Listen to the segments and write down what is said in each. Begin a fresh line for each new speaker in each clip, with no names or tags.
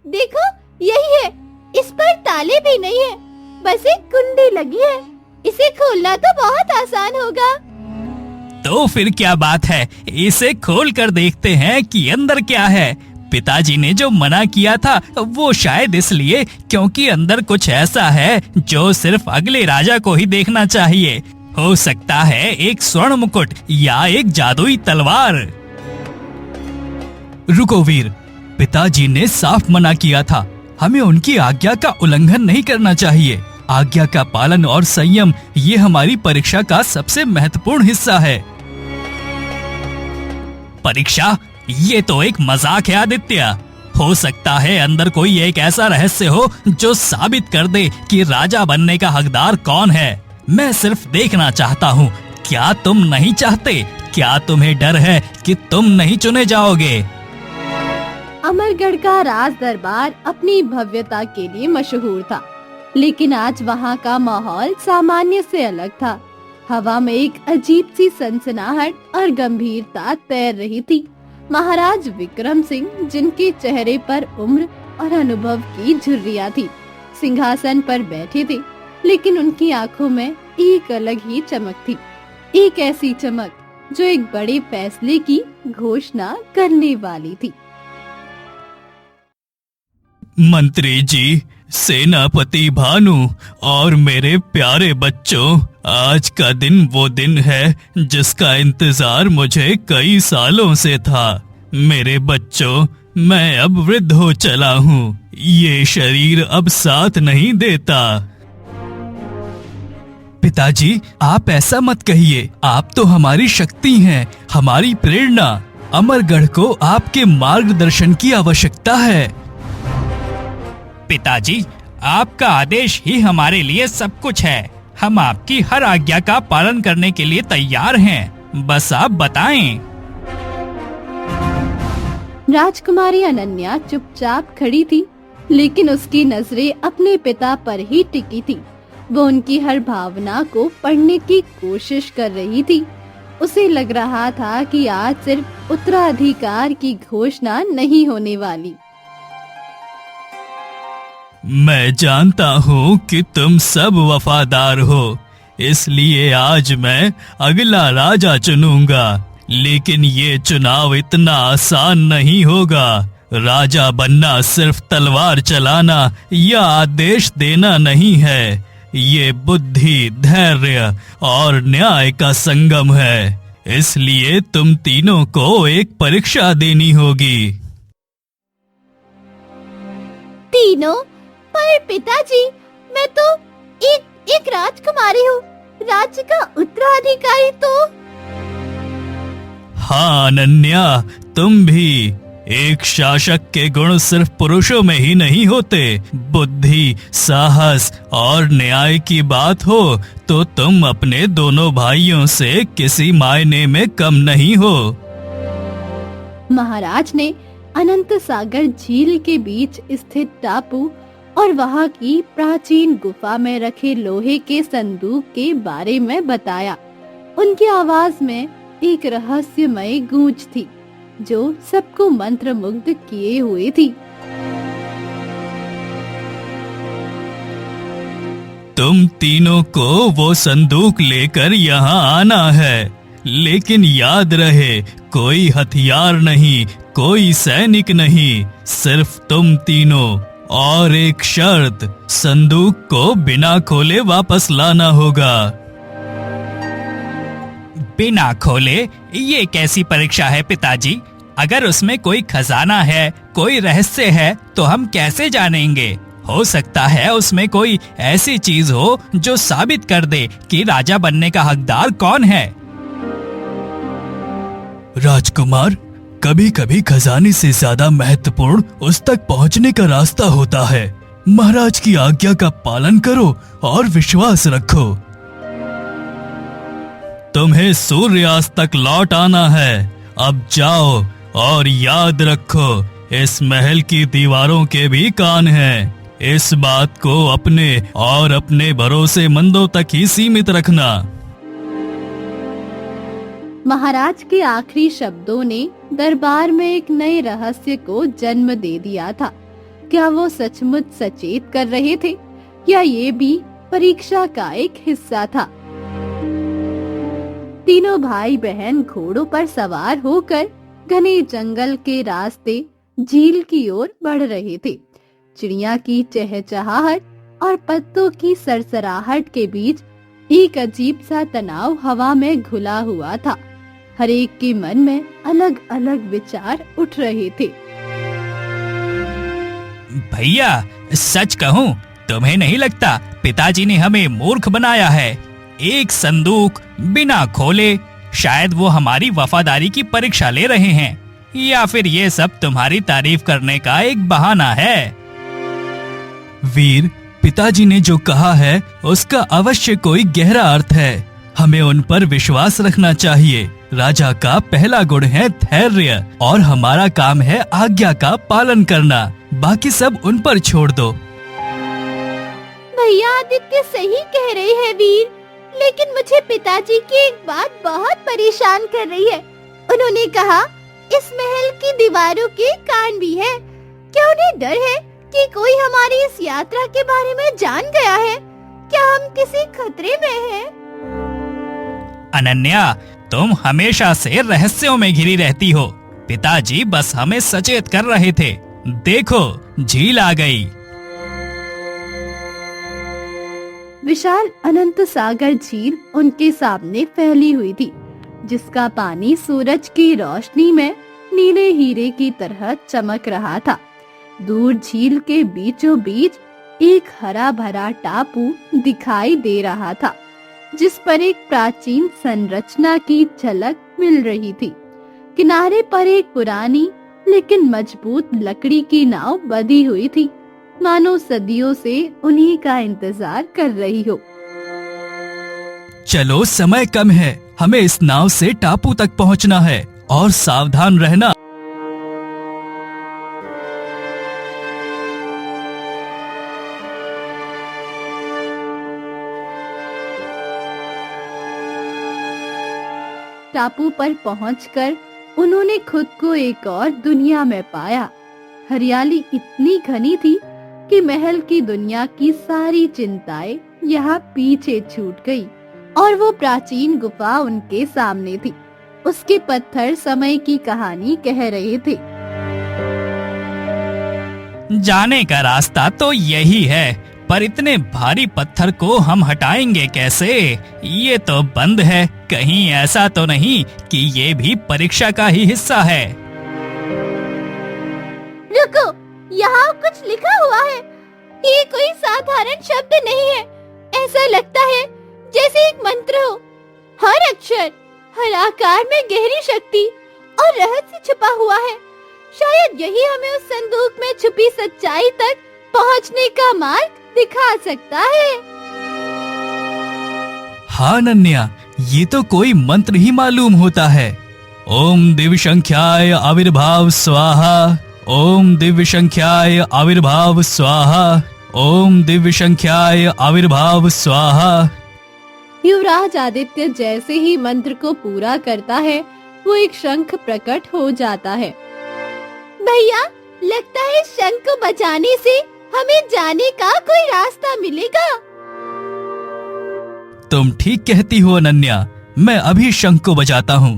देखो यही है, इस पर ताले भी नहीं है, बस एक कुंडी लगी है। इसे खोलना तो बहुत आसान होगा।
तो फिर क्या बात है, इसे खोल कर देखते हैं कि अंदर क्या है। पिताजी ने जो मना किया था वो शायद इसलिए क्योंकि अंदर कुछ ऐसा है जो सिर्फ अगले राजा को ही देखना चाहिए। हो सकता है एक स्वर्ण मुकुट या एक जादुई तलवार। रुको वीर, पिताजी ने साफ मना किया था, हमें उनकी आज्ञा का उल्लंघन नहीं करना चाहिए। आज्ञा का पालन और संयम ये हमारी परीक्षा का सबसे महत्वपूर्ण हिस्सा है। परीक्षा? ये तो एक मजाक है आदित्य। हो सकता है अंदर कोई एक ऐसा रहस्य हो जो साबित कर दे कि राजा बनने का हकदार कौन है। मैं सिर्फ देखना चाहता हूँ। क्या तुम नहीं चाहते? क्या तुम्हें डर है कि तुम नहीं चुने जाओगे?
अमरगढ़ का राज दरबार अपनी भव्यता के लिए मशहूर था, लेकिन आज वहाँ का माहौल सामान्य से अलग था। हवा में एक अजीब सी सनसनाहट और गंभीरता तैर रही थी। महाराज विक्रम सिंह, जिनके चेहरे पर उम्र और अनुभव की झुर्रियां थी, सिंहासन पर बैठे थे, लेकिन उनकी आंखों में एक अलग ही चमक थी। एक ऐसी चमक जो एक बड़े फैसले की घोषणा करने वाली थी।
मंत्री जी, सेनापति भानु और मेरे प्यारे बच्चों, आज का दिन वो दिन है जिसका इंतजार मुझे कई सालों से था। मेरे बच्चों, मैं अब वृद्ध हो चला हूँ। ये शरीर अब साथ नहीं देता। पिताजी, आप ऐसा मत कहिए। आप तो हमारी शक्ति हैं, हमारी प्रेरणा। अमरगढ़ को आपके मार्गदर्शन की आवश्यकता है। पिताजी, आपका आदेश ही हमारे लिए सब कुछ है। हम आपकी हर आज्ञा का पालन करने के लिए तैयार हैं। बस आप बताएं।
राजकुमारी अनन्या चुपचाप खड़ी थी, लेकिन उसकी नजरें अपने पिता पर ही टिकी थी। वो उनकी हर भावना को पढ़ने की कोशिश कर रही थी। उसे लग रहा था कि आज सिर्फ उत्तराधिकार की घोषणा नहीं होने वाली।
मैं जानता हूँ कि तुम सब वफादार हो, इसलिए आज मैं अगला राजा चुनूंगा। लेकिन ये चुनाव इतना आसान नहीं होगा। राजा बनना सिर्फ तलवार चलाना या आदेश देना नहीं है। ये बुद्धि, धैर्य और न्याय का संगम है। इसलिए तुम तीनों को एक परीक्षा देनी होगी।
तीनों? पर पिताजी, मैं तो एक राजकुमारी हूँ। राज्य का उत्तराधिकारी तो।
हाँ अनन्या, तुम भी। एक शासक के गुण सिर्फ पुरुषों में ही नहीं होते। बुद्धि, साहस और न्याय की बात हो तो तुम अपने दोनों भाइयों से किसी मायने में कम नहीं हो।
महाराज ने अनंत सागर झील के बीच स्थित टापू और वहाँ की प्राचीन गुफा में रखे लोहे के संदूक के बारे में बताया। उनकी आवाज में एक रहस्यमय गूंज थी जो सबको मंत्रमुग्ध किए हुए थी।
तुम तीनों को वो संदूक लेकर यहाँ आना है, लेकिन याद रहे, कोई हथियार नहीं, कोई सैनिक नहीं, सिर्फ तुम तीनों। और एक शर्त, संदूक को बिना खोले वापस लाना होगा। बिना खोले? ये कैसी परीक्षा है पिताजी? अगर उसमें कोई खजाना है, कोई रहस्य है, तो हम कैसे जानेंगे? हो सकता है उसमें कोई ऐसी चीज हो जो साबित कर दे कि राजा बनने का हकदार कौन है। राजकुमार, कभी कभी खजाने से ज्यादा महत्वपूर्ण उस तक पहुंचने का रास्ता होता है। महाराज की आज्ञा का पालन करो और विश्वास रखो। तुम्हें सूर्यास्त तक लौट आना है। अब जाओ और याद रखो, इस महल की दीवारों के भी कान हैं। इस बात को अपने और अपने भरोसेमंदों तक ही सीमित रखना।
महाराज के आखिरी शब्दों ने दरबार में एक नए रहस्य को जन्म दे दिया था। क्या वो सचमुच सचेत कर रहे थे या ये भी परीक्षा का एक हिस्सा था? तीनों भाई बहन घोड़ों पर सवार होकर घने जंगल के रास्ते झील की ओर बढ़ रहे थे। चिड़िया की चहचहाहट और पत्तों की सरसराहट के बीच एक अजीब सा तनाव हवा में घुला हुआ था। हर एक के मन में अलग अलग विचार उठ रहे थे।
भैया, सच कहूँ, तुम्हें नहीं लगता पिताजी ने हमें मूर्ख बनाया है? एक संदूक बिना खोले, शायद वो हमारी वफादारी की परीक्षा ले रहे हैं, या फिर ये सब तुम्हारी तारीफ करने का एक बहाना है। वीर, पिताजी ने जो कहा है उसका अवश्य कोई गहरा अर्थ है। हमें उन पर विश्वास रखना चाहिए। राजा का पहला गुण है धैर्य और हमारा काम है आज्ञा का पालन करना। बाकी सब उन पर छोड़ दो।
भैया, आदित्य सही कह रहे हैं वीर, लेकिन मुझे पिताजी की एक बात बहुत परेशान कर रही है। उन्होंने कहा इस महल की दीवारों के कान भी है। क्या उन्हें डर है कि कोई हमारी इस यात्रा के बारे में जान गया है? क्या हम किसी खतरे में हैं?
अनन्या, तुम हमेशा से रहस्यों में घिरी रहती हो। पिताजी बस हमें सचेत कर रहे थे। देखो, झील आ गई।
विशाल अनंत सागर झील उनके सामने फैली हुई थी, जिसका पानी सूरज की रोशनी में नीले हीरे की तरह चमक रहा था। दूर झील के बीचों बीच एक हरा भरा टापू दिखाई दे रहा था, जिस पर एक प्राचीन संरचना की झलक मिल रही थी। किनारे पर एक पुरानी लेकिन मजबूत लकड़ी की नाव बंधी हुई थी, मानो सदियों से उन्हीं का इंतजार कर रही हो।
चलो, समय कम है, हमें इस नाव से टापू तक पहुंचना है और सावधान रहना।
टापू पर पहुंचकर उन्होंने खुद को एक और दुनिया में पाया। हरियाली इतनी घनी थी कि महल की दुनिया की सारी चिंताएं यहाँ पीछे छूट गई और वो प्राचीन गुफा उनके सामने थी। उसके पत्थर समय की कहानी कह रहे थे।
जाने का रास्ता तो यही है, पर इतने भारी पत्थर को हम हटाएंगे कैसे? ये तो बंद है। कहीं ऐसा तो नहीं कि ये भी परीक्षा का ही हिस्सा है?
रुको, यहाँ कुछ लिखा हुआ है। ये कोई साधारण शब्द नहीं है। ऐसा लगता है जैसे एक मंत्र हो। हर अक्षर, हर आकार में गहरी शक्ति और रहस्य छुपा हुआ है। शायद यही हमें उस संदूक में छुपी सच्चाई तक पहुँचने का मार्ग दिखा सकता है।
हाँ अनन्या, ये तो कोई मंत्र ही मालूम होता है। ओम दिव्य संख्याय आविर्भाव स्वाहा, ओम दिव्य संख्याय आविर्भाव स्वाहा, ओम दिव्य संख्याय आविर्भाव स्वाहा।
युवराज आदित्य जैसे ही मंत्र को पूरा करता है, वो एक शंख प्रकट हो जाता है। भैया, लगता है शंख को बजाने से हमें जाने का कोई रास्ता मिलेगा।
तुम ठीक कहती हो अनन्या, मैं अभी शंख को बजाता हूँ।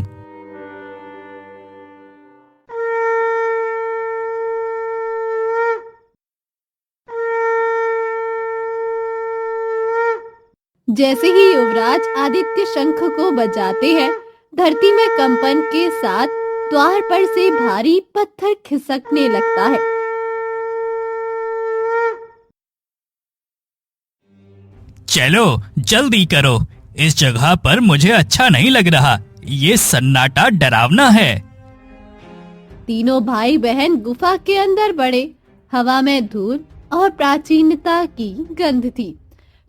जैसे ही युवराज आदित्य शंख को बजाते हैं, धरती में कंपन के साथ द्वार पर से भारी पत्थर खिसकने लगता है।
चलो, जल्दी करो, इस जगह पर मुझे अच्छा नहीं लग रहा। ये सन्नाटा डरावना है।
तीनों भाई बहन गुफा के अंदर बढ़े। हवा में धूल और प्राचीनता की गंध थी।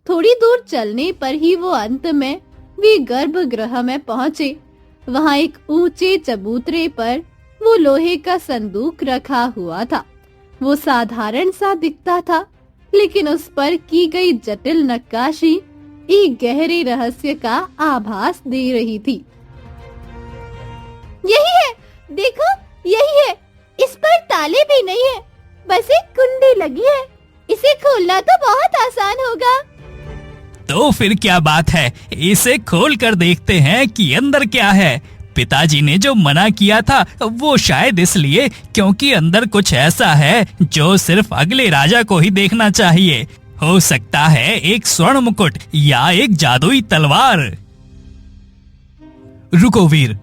थोड़ी दूर चलने पर ही वो अंत में वे गर्भगृह में पहुंचे। वहां एक ऊंचे चबूतरे पर वो लोहे का संदूक रखा हुआ था। वो साधारण सा दिखता था, लेकिन उस पर की गई जटिल नक्काशी एक गहरे रहस्य का आभास दे रही थी। यही है, देखो, यही है। इस पर ताले भी नहीं है, बस एक कुंडी लगी है। इसे खोलना तो बहुत आसान होगा।
तो फिर क्या बात है, इसे खोल कर देखते हैं कि अंदर क्या है। पिताजी ने जो मना किया था वो शायद इसलिए क्योंकि अंदर कुछ ऐसा है जो सिर्फ अगले राजा को ही देखना चाहिए। हो सकता है एक स्वर्ण मुकुट या एक जादुई तलवार। रुको वीर,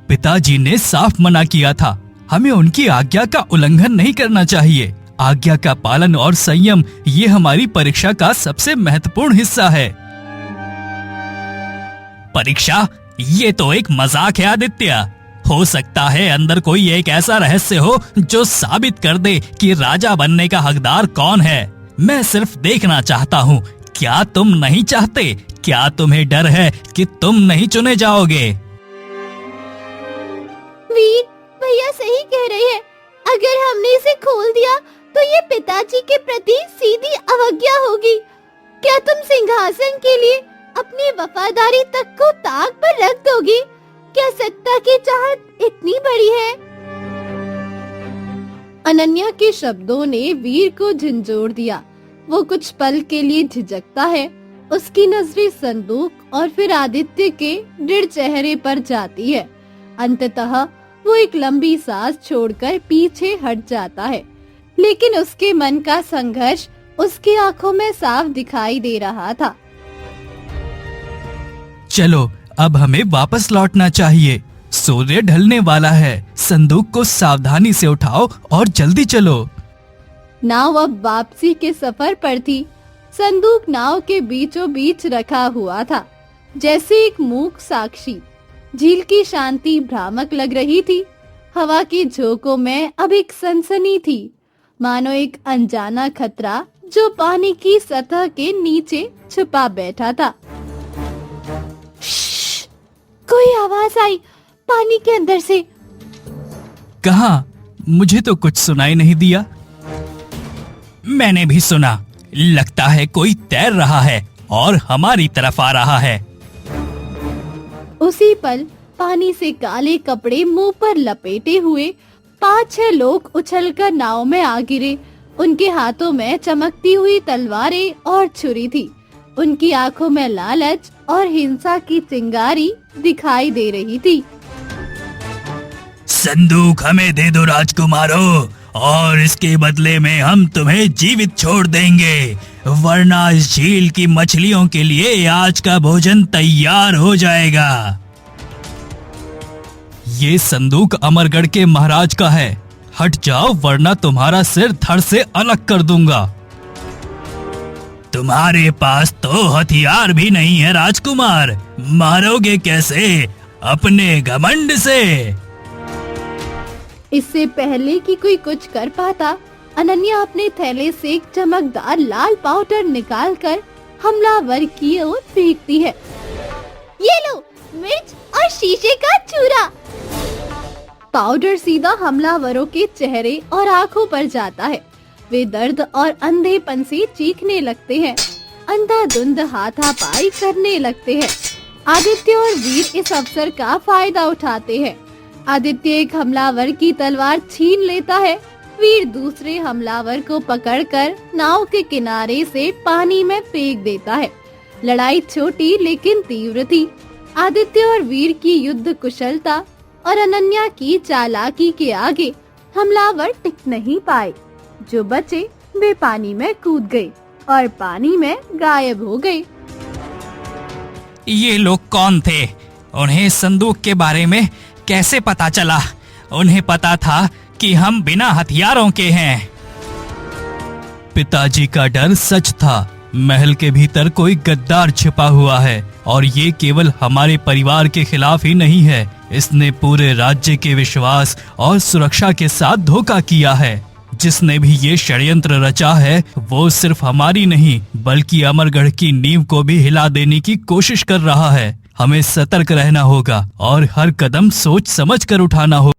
पिताजी ने साफ मना किया था। हमें उनकी आज्ञा का उल्लंघन नहीं करना चाहिए। आज्ञा का पालन और संयम ये हमारी परीक्षा का सबसे महत्वपूर्ण हिस्सा है। परीक्षा? ये तो एक मजाक है आदित्य। हो सकता है अंदर कोई एक ऐसा रहस्य हो जो साबित कर दे कि राजा बनने का हकदार कौन है। मैं सिर्फ देखना चाहता हूँ। क्या तुम नहीं चाहते? क्या तुम्हें डर है कि तुम नहीं चुने जाओगे?
वीर, भैया सही कह रहे हैं। अगर हमने इसे खोल दिया तो ये पिताजी के प्रति सीधी अवज्ञा होगी। क्या तुम सिंहासन के लिए अपनी वफादारी तक को ताक पर रख दोगे? क्या सत्ता की चाहत इतनी बड़ी है? अनन्या के शब्दों ने वीर को झंझोर दिया। वो कुछ पल के लिए झिझकता है। उसकी नजरें संदूक और फिर आदित्य के दृढ़ चेहरे पर जाती है। अंततः वो एक लंबी सांस छोड़कर पीछे हट जाता है, लेकिन उसके मन का संघर्ष उसकी आंखों में साफ दिखाई दे रहा था।
चलो, अब हमें वापस लौटना चाहिए। सूर्य ढलने वाला है। संदूक को सावधानी से उठाओ और जल्दी चलो।
नाव अब वापसी के सफर पर थी। संदूक नाव के बीचों बीच रखा हुआ था, जैसे एक मूक साक्षी। झील की शांति भ्रामक लग रही थी। हवा की झोंकों में अब एक सनसनी थी, मानो एक अनजाना खतरा जो पानी की सतह के नीचे छुपा बैठा था। कोई आवाज आई पानी के अंदर से।
कहाँ? मुझे तो कुछ सुनाई नहीं दिया। मैंने भी सुना। लगता है कोई तैर रहा है और हमारी तरफ आ रहा है।
उसी पल पानी से काले कपड़े मुंह पर लपेटे हुए 5-6 लोग उछलकर नाव में आ गिरे। उनके हाथों में चमकती हुई तलवारें और छुरी थी। उनकी आंखों में लालच और हिंसा की चिंगारी दिखाई दे रही थी।
संदूक हमें दे दो राजकुमारों, और इसके बदले में हम तुम्हें जीवित छोड़ देंगे, वरना इस झील की मछलियों के लिए आज का भोजन तैयार हो जाएगा। ये संदूक अमरगढ़ के महाराज का है। हट जाओ वरना तुम्हारा सिर धड़ से अलग कर दूंगा। तुम्हारे पास तो हथियार भी नहीं है राजकुमार। मारोगे कैसे? अपने घमंड से।
इससे पहले कि कोई कुछ कर पाता, अनन्या अपने थैले से एक चमकदार लाल पाउडर निकालकर हमलावर की ओर फेंकती है। ये लो, मिर्च और शीशे का चूरा। पाउडर सीधा हमलावरों के चेहरे और आंखों पर जाता है। वे दर्द और अंधेपन से चीखने लगते हैं, अंधाधुंध हाथापाई करने लगते हैं। आदित्य और वीर इस अवसर का फायदा उठाते हैं। आदित्य एक हमलावर की तलवार छीन लेता है। वीर दूसरे हमलावर को पकड़कर नाव के किनारे से पानी में फेंक देता है। लड़ाई छोटी लेकिन तीव्र थी। आदित्य और वीर की युद्ध कुशलता और अनन्या की चालाकी के आगे हमलावर टिक नहीं पाए। जो बचे वे पानी में कूद गए और पानी में गायब हो गए।
ये लोग कौन थे? उन्हें संदूक के बारे में कैसे पता चला? उन्हें पता था कि हम बिना हथियारों के हैं। पिताजी का डर सच था। महल के भीतर कोई गद्दार छिपा हुआ है, और ये केवल हमारे परिवार के खिलाफ ही नहीं है। इसने पूरे राज्य के विश्वास और सुरक्षा के साथ धोखा किया है। जिसने भी ये षड्यंत्र रचा है वो सिर्फ हमारी नहीं बल्कि अमरगढ़ की नींव को भी हिला देने की कोशिश कर रहा है। हमें सतर्क रहना होगा और हर कदम सोच समझ कर उठाना होगा।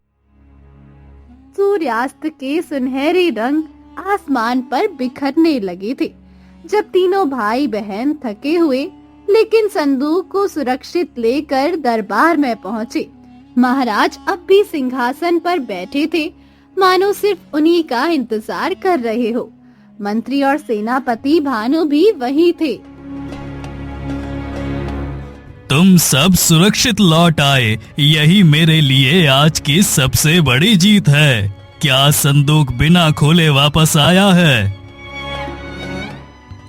सूर्यास्त के सुनहरे रंग आसमान पर बिखरने लगे थे जब तीनों भाई बहन थके हुए लेकिन संदूक को सुरक्षित लेकर दरबार में पहुँचे। महाराज अब भी सिंहासन पर बैठे थे, मानो सिर्फ उन्हीं का इंतजार कर रहे हो। मंत्री और सेनापति भानु भी वहीं थे।
तुम सब सुरक्षित लौट आए, यही मेरे लिए आज की सबसे बड़ी जीत है। क्या संदूक बिना खोले वापस आया है?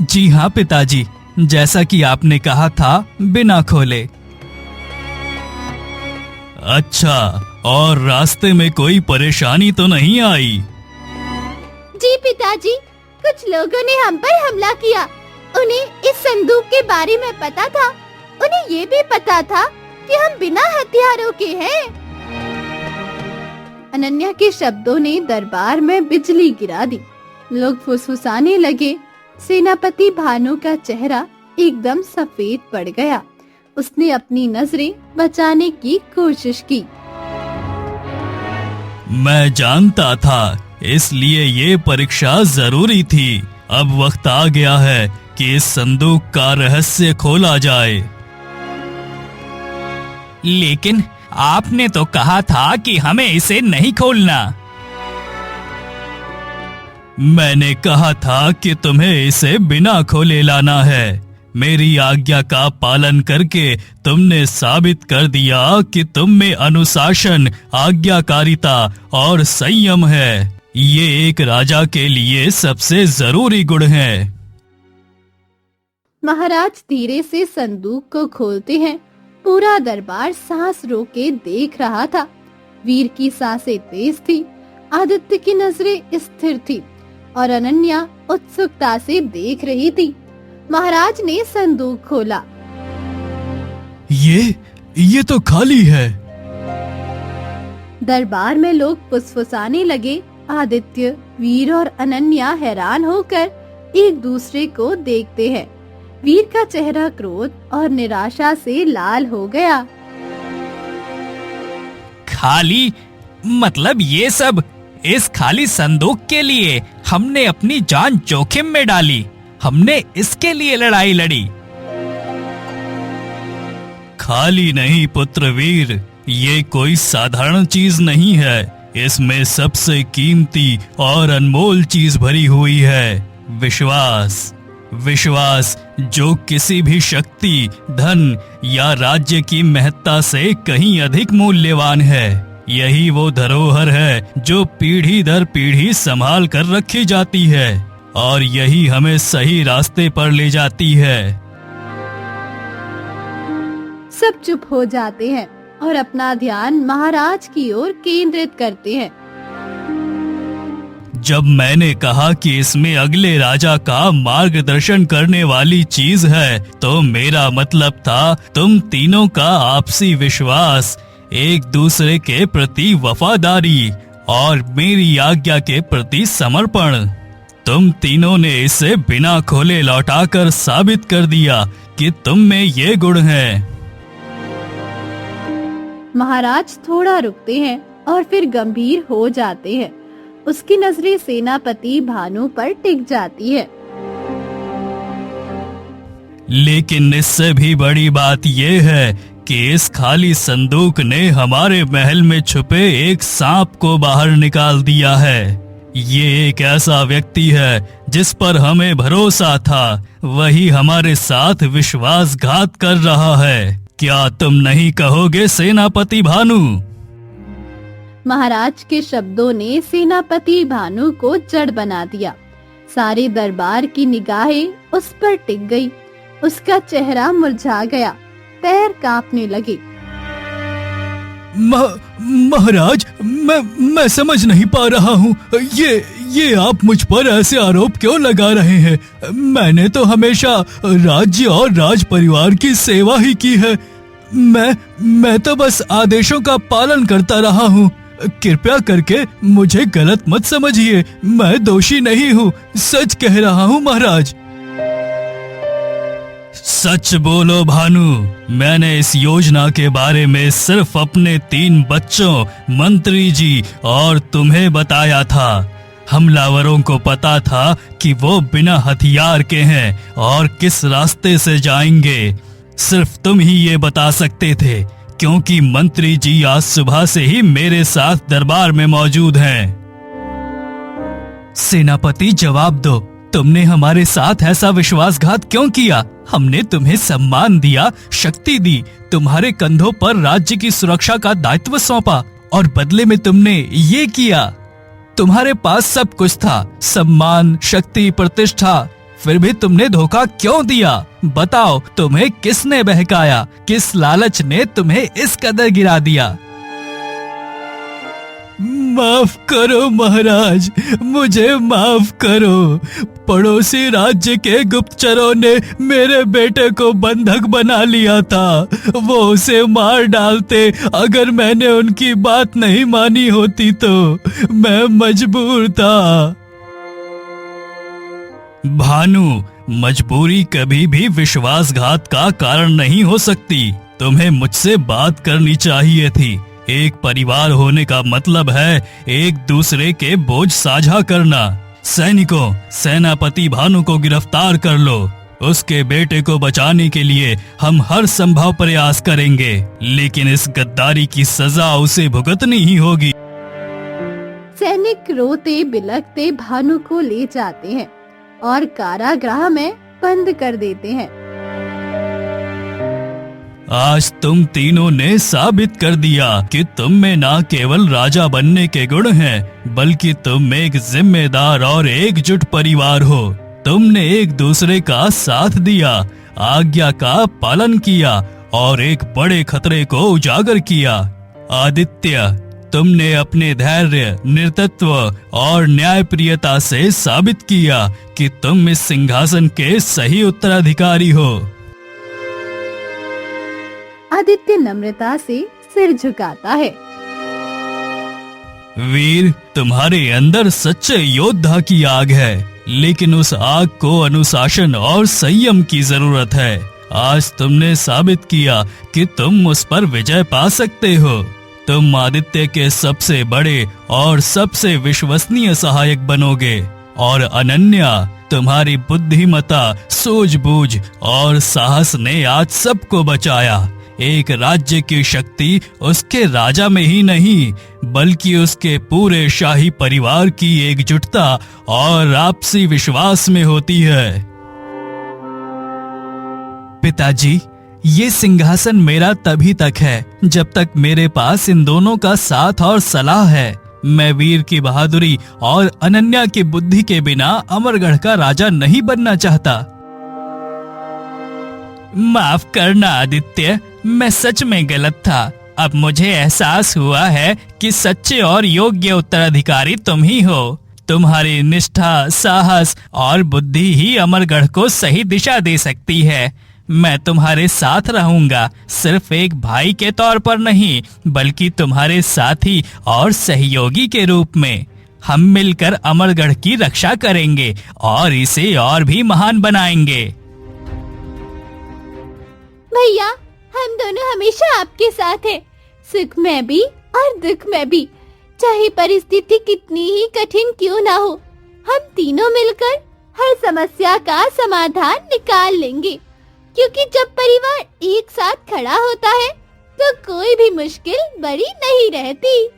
जी हाँ पिताजी, जैसा कि आपने कहा था, बिना खोले। अच्छा, और रास्ते में कोई परेशानी तो नहीं आई?
जी पिताजी, कुछ लोगों ने हम पर हमला किया। उन्हें इस संदूक के बारे में पता था। उन्हें ये भी पता था कि हम बिना हथियारों के हैं। अनन्या के शब्दों ने दरबार में बिजली गिरा दी। लोग फुसफुसाने लगे। सेनापति भानु का चेहरा एकदम सफेद पड़ गया। उसने अपनी नजरें बचाने की कोशिश की।
मैं जानता था, इसलिए ये परीक्षा जरूरी थी। अब वक्त आ गया है कि इस संदूक का रहस्य खोला जाए। लेकिन आपने तो कहा था कि हमें इसे नहीं खोलना। मैंने कहा था कि तुम्हें इसे बिना खोले लाना है। मेरी आज्ञा का पालन करके तुमने साबित कर दिया कि तुम में अनुशासन, आज्ञाकारिता और संयम है। ये एक राजा के लिए सबसे जरूरी गुण है।
महाराज धीरे से संदूक को खोलते हैं। पूरा दरबार सांस रोके देख रहा था। वीर की सांसें तेज थी, आदित्य की नजरें स्थिर थी और अनन्या उत्सुकता से देख रही थी। महाराज ने संदूक खोला।
ये तो खाली है।
दरबार में लोग फुसफुसाने लगे। आदित्य, वीर और अनन्या हैरान होकर एक दूसरे को देखते हैं। वीर का चेहरा क्रोध और निराशा से लाल हो गया।
खाली मतलब ये सब? इस खाली संदूक के लिए हमने अपनी जान जोखिम में डाली। हमने इसके लिए लड़ाई लड़ी। खाली नहीं पुत्रवीर, ये कोई साधारण चीज नहीं है। इसमें सबसे कीमती और अनमोल चीज भरी हुई है, विश्वास। विश्वास जो किसी भी शक्ति, धन या राज्य की महत्ता से कहीं अधिक मूल्यवान है। यही वो धरोहर है जो पीढ़ी दर पीढ़ी संभाल कर रखी जाती है और यही हमें सही रास्ते पर ले जाती है।
सब चुप हो जाते हैं और अपना ध्यान महाराज की ओर केंद्रित करते हैं।
जब मैंने कहा कि इसमें अगले राजा का मार्गदर्शन करने वाली चीज है, तो मेरा मतलब था तुम तीनों का आपसी विश्वास, एक दूसरे के प्रति वफादारी और मेरी आज्ञा के प्रति समर्पण। तुम तीनों ने इसे बिना खोले लौटाकर साबित कर दिया कि तुम में ये गुण है।
महाराज थोड़ा रुकते हैं और फिर गंभीर हो जाते हैं। उसकी नजरें सेनापति भानु पर टिक जाती है।
लेकिन इससे भी बड़ी बात यह है कि इस खाली संदूक ने हमारे महल में छुपे एक सांप को बाहर निकाल दिया है। ये एक ऐसा व्यक्ति है जिस पर हमें भरोसा था, वही हमारे साथ विश्वासघात कर रहा है। क्या तुम नहीं कहोगे सेनापति भानु?
महाराज के शब्दों ने सेनापति भानु को जड़ बना दिया। सारे दरबार की निगाहें उस पर टिक गई। उसका चेहरा मुरझा गया, पैर कांपने लगे।
महाराज, मैं समझ नहीं पा रहा हूँ। ये आप मुझ पर ऐसे आरोप क्यों लगा रहे हैं? मैंने तो हमेशा राज्य और राज परिवार की सेवा ही की है। मैं तो बस आदेशों का पालन करता रहा हूँ। कृपया करके मुझे गलत मत समझिए। मैं दोषी नहीं हूँ, सच कह रहा हूँ महाराज। सच बोलो भानु, मैंने इस योजना के बारे में सिर्फ अपने 3 बच्चों, मंत्री जी और तुम्हें बताया था। हमलावरों को पता था कि वो बिना हथियार के हैं और किस रास्ते से जाएंगे। सिर्फ तुम ही ये बता सकते थे, क्योंकि मंत्री जी आज सुबह से ही मेरे साथ दरबार में मौजूद हैं। सेनापति जवाब दो, तुमने हमारे साथ ऐसा विश्वासघात क्यों किया? हमने तुम्हें सम्मान दिया, शक्ति दी, तुम्हारे कंधों पर राज्य की सुरक्षा का दायित्व सौंपा और बदले में तुमने ये किया। तुम्हारे पास सब कुछ था, सम्मान, शक्ति, प्रतिष्ठा, फिर भी तुमने धोखा क्यों दिया? बताओ, तुम्हें किसने बहकाया? किस लालच ने तुम्हें इस कदर गिरा दिया? माफ करो महाराज, मुझे माफ करो। पड़ोसी राज्य के गुप्तचरों ने मेरे बेटे को बंधक बना लिया था। वो उसे मार डालते अगर मैंने उनकी बात नहीं मानी होती तो। मैं मजबूर था। भानु, मजबूरी कभी भी विश्वासघात का कारण नहीं हो सकती। तुम्हें मुझसे बात करनी चाहिए थी। एक परिवार होने का मतलब है एक दूसरे के बोझ साझा करना। सैनिकों, सेनापति भानु को गिरफ्तार कर लो। उसके बेटे को बचाने के लिए हम हर संभव प्रयास करेंगे, लेकिन इस गद्दारी की सजा उसे भुगतनी ही होगी।
सैनिक रोते बिलखते भानु को ले जाते हैं और कारागृह में बंद कर देते हैं।
आज तुम तीनों ने साबित कर दिया कि तुम में न केवल राजा बनने के गुण हैं, बल्कि तुम एक जिम्मेदार और एकजुट परिवार हो। तुमने एक दूसरे का साथ दिया, आज्ञा का पालन किया और एक बड़े खतरे को उजागर किया। आदित्य, तुमने अपने धैर्य, नेतृत्व और न्यायप्रियता से साबित किया कि तुम इस सिंहासन के सही उत्तराधिकारी हो।
आदित्य नम्रता से सिर झुकाता है।
वीर, तुम्हारे अंदर सच्चे योद्धा की आग है, लेकिन उस आग को अनुशासन और संयम की जरूरत है। आज तुमने साबित किया कि तुम उस पर विजय पा सकते हो। तुम आदित्य के सबसे बड़े और सबसे विश्वसनीय सहायक बनोगे। और अनन्या, तुम्हारी बुद्धिमत्ता, सूझबूझ और साहस ने आज सबको बचाया। एक राज्य की शक्ति उसके राजा में ही नहीं, बल्कि उसके पूरे शाही परिवार की एकजुटता और आपसी विश्वास में होती है। पिताजी, ये सिंहासन मेरा तभी तक है जब तक मेरे पास इन दोनों का साथ और सलाह है। मैं वीर की बहादुरी और अनन्या की बुद्धि के बिना अमरगढ़ का राजा नहीं बनना चाहता। माफ करना आदित्य, मैं सच में गलत था। अब मुझे एहसास हुआ है कि सच्चे और योग्य उत्तराधिकारी तुम ही हो। तुम्हारी निष्ठा, साहस और बुद्धि ही अमरगढ़ को सही दिशा दे सकती है। मैं तुम्हारे साथ रहूंगा, सिर्फ एक भाई के तौर पर नहीं, बल्कि तुम्हारे साथी और सहयोगी के रूप में। हम मिलकर अमरगढ़ की रक्षा करेंगे और इसे और भी महान बनाएंगे।
भैया, हम दोनों हमेशा आपके साथ हैं, सुख में भी और दुख में भी। चाहे परिस्थिति कितनी ही कठिन क्यों ना हो, हम तीनों मिलकर हर समस्या का समाधान निकाल लेंगे। क्योंकि जब परिवार एक साथ खड़ा होता है तो कोई भी मुश्किल बड़ी नहीं रहती।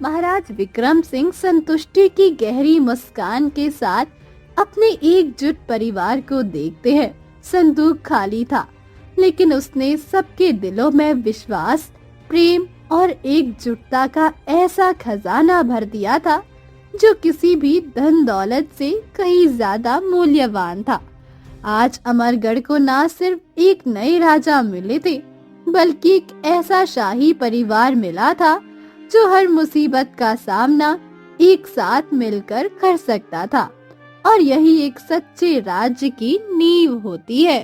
महाराज विक्रम सिंह संतुष्टि की गहरी मुस्कान के साथ अपने एकजुट परिवार को देखते हैं। संदूक खाली था, लेकिन उसने सबके दिलों में विश्वास, प्रेम और एकजुटता का ऐसा खजाना भर दिया था जो किसी भी धन दौलत से कहीं ज्यादा मूल्यवान था। आज अमरगढ़ को न सिर्फ एक नए राजा मिले थे, बल्कि एक ऐसा शाही परिवार मिला था जो हर मुसीबत का सामना एक साथ मिलकर कर सकता था। और यही एक सच्चे राज्य की नींव होती है।